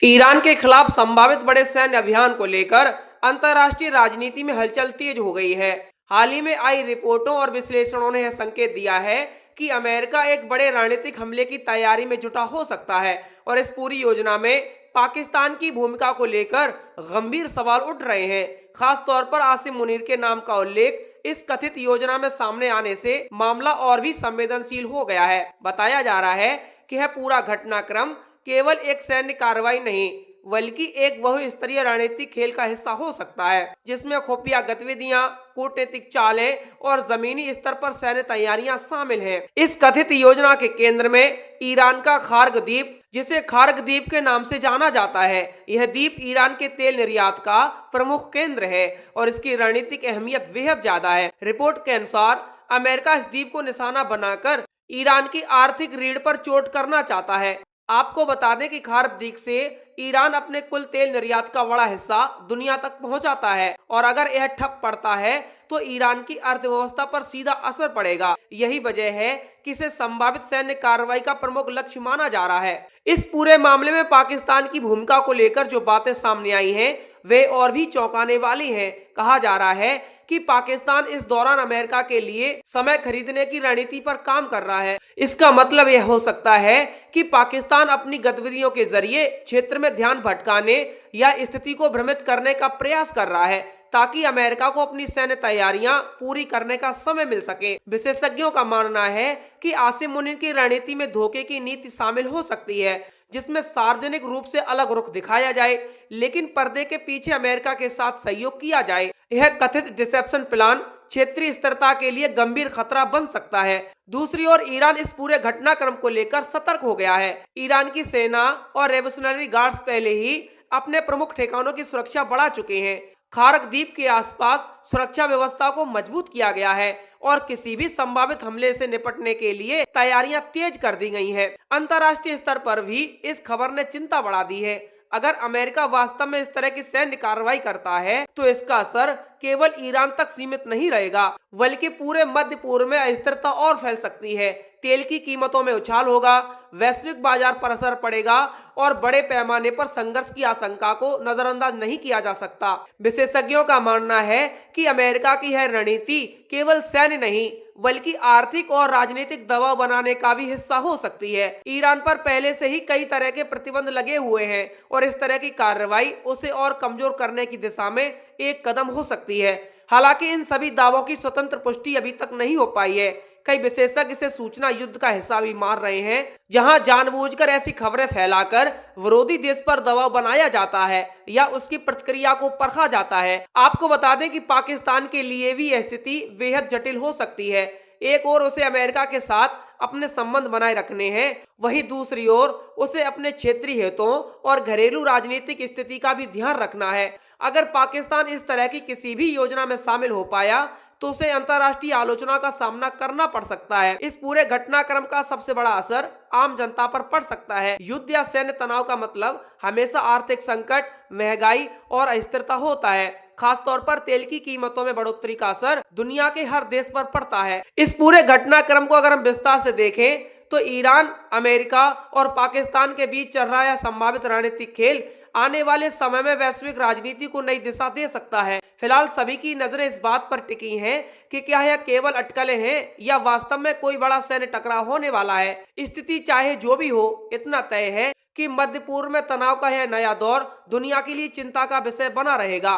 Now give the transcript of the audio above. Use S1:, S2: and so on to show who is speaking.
S1: Iran के खिलाफ संभावित बड़े सैन्य अभियान को लेकर अंतर्राष्ट्रीय राजनीति में हलचल तेज हो गई है। हाल ही में आई रिपोर्टों और विश्लेषणों ने यह संकेत दिया है कि अमेरिका एक बड़े रणनीतिक हमले की तैयारी में जुटा हो सकता है और इस पूरी योजना में पाकिस्तान की भूमिका को लेकर गंभीर सवाल उठ रहे हैं। खास तौर पर आसिम मुनीर के नाम का उल्लेख इस कथित योजना में सामने आने से मामला और भी संवेदनशील हो गया है। बताया जा रहा है कि यह पूरा घटनाक्रम केवल एक सैन्य कार्रवाई नहीं बल्कि एक बहुस्तरीय रणनीतिक खेल का हिस्सा हो सकता है, जिसमें खुफिया गतिविधियां, कूटनीतिक चालें और जमीनी स्तर पर सैन्य तैयारियां शामिल हैं। इस कथित योजना के केंद्र में ईरान का खार्ग द्वीप, जिसे खार्ग द्वीप के नाम से जाना जाता है। यह द्वीप ईरान के तेल निर्यात का प्रमुख केंद्र है और इसकी रणनीतिक अहमियत बेहद ज्यादा है। रिपोर्ट के अनुसार अमेरिका इस द्वीप को निशाना बनाकर ईरान की आर्थिक रीढ़ पर चोट करना चाहता है। आपको बता दें कि खार्ब द्वीप से ईरान अपने कुल तेल निर्यात का बड़ा हिस्सा दुनिया तक पहुंचाता है और अगर यह ठप पड़ता है तो ईरान की अर्थव्यवस्था पर सीधा असर पड़ेगा। यही वजह है कि इसे संभावित सैन्य कार्रवाई का प्रमुख लक्ष्य माना जा रहा है। इस पूरे मामले में पाकिस्तान की भूमिका को लेकर जो बातें सामने आई हैं वे और भी चौंकाने वाली हैं। कहा जा रहा है कि पाकिस्तान इस दौरान अमेरिका के लिए समय खरीदने की रणनीति पर काम कर रहा है। इसका मतलब यह हो सकता है कि पाकिस्तान अपनी गतिविधियों के जरिए क्षेत्र में ध्यान भटकाने या स्थिति को भ्रमित करने का प्रयास कर रहा है ताकि अमेरिका को अपनी सैन्य तैयारियां पूरी करने का समय मिल सके। विशेषज्ञों का मानना है कि आसिम मुनीर की रणनीति में धोखे की नीति शामिल हो सकती है, जिसमें सार्वजनिक रूप से अलग रुख दिखाया जाए लेकिन पर्दे के पीछे अमेरिका के साथ सहयोग किया जाए। यह कथित डिसेप्शन प्लान क्षेत्रीय स्थिरता के लिए गंभीर खतरा बन सकता है। दूसरी ओर ईरान इस पूरे घटनाक्रम को लेकर सतर्क हो गया है। ईरान की सेना और रेवोल्यूशनरी गार्ड्स पहले ही अपने प्रमुख ठिकानों की सुरक्षा बढ़ा चुके हैं। खार्ग द्वीप के आसपास सुरक्षा व्यवस्था को मजबूत किया गया है और किसी भी संभावित हमले से निपटने के लिए तैयारियां तेज कर दी गई हैं। अंतर्राष्ट्रीय स्तर पर भी इस खबर ने चिंता बढ़ा दी है। अगर अमेरिका वास्तव में इस तरह की सैन्य कार्रवाई करता है तो इसका असर केवल ईरान तक सीमित नहीं रहेगा बल्कि पूरे मध्य पूर्व में अस्थिरता और फैल सकती है। तेल की कीमतों में उछाल होगा, वैश्विक बाजार पर असर पड़ेगा और बड़े पैमाने पर संघर्ष की आशंका को नजरअंदाज नहीं किया जा सकता। विशेषज्ञों का मानना है कि अमेरिका की यह रणनीति केवल सैन्य नहीं बल्कि आर्थिक और राजनीतिक दबाव बनाने का भी हिस्सा हो सकती है। ईरान पर पहले से ही कई तरह के प्रतिबंध लगे हुए हैं और इस तरह की कार्रवाई उसे और कमजोर करने की दिशा में एक कदम हो सकती है। हालांकि इन सभी दावों की स्वतंत्र पुष्टि अभी तक नहीं हो पाई है। कई विशेषज्ञ इसे सूचना युद्ध का हिस्सा भी मान रहे हैं, जहां जानबूझकर ऐसी खबरें फैलाकर विरोधी देश पर दबाव बनाया जाता है या उसकी प्रतिक्रिया को परखा जाता है। आपको बता दें कि पाकिस्तान के लिए भी यह स्थिति बेहद जटिल हो सकती है। एक ओर उसे अमेरिका के साथ अपने संबंध बनाए रखने हैं, वहीं दूसरी ओर उसे अपने क्षेत्रीय हितों और घरेलू राजनीतिक स्थिति का भी ध्यान रखना है। अगर पाकिस्तान इस तरह की किसी भी योजना में शामिल हो पाया तो उसे अंतर्राष्ट्रीय आलोचना का सामना करना पड़ सकता है। इस पूरे घटनाक्रम का सबसे बड़ा असर आम जनता पर पड़ सकता है। युद्ध या सैन्य तनाव का मतलब हमेशा आर्थिक संकट, महंगाई और अस्थिरता होता है। खासतौर पर तेल की कीमतों में बढ़ोतरी का असर दुनिया के हर देश पर पड़ता है। इस पूरे घटनाक्रम को अगर हम विस्तार से देखें तो ईरान, अमेरिका और पाकिस्तान के बीच चल रहा यह संभावित रणनीतिक खेल आने वाले समय में वैश्विक राजनीति को नई दिशा दे सकता है। फिलहाल सभी की नजरें इस बात पर टिकी हैं कि क्या यह केवल अटकलें हैं या वास्तव में कोई बड़ा सैन्य टकराव होने वाला है। स्थिति चाहे जो भी हो, इतना तय है कि मध्य पूर्व में तनाव का यह नया दौर दुनिया के लिए चिंता का विषय बना रहेगा।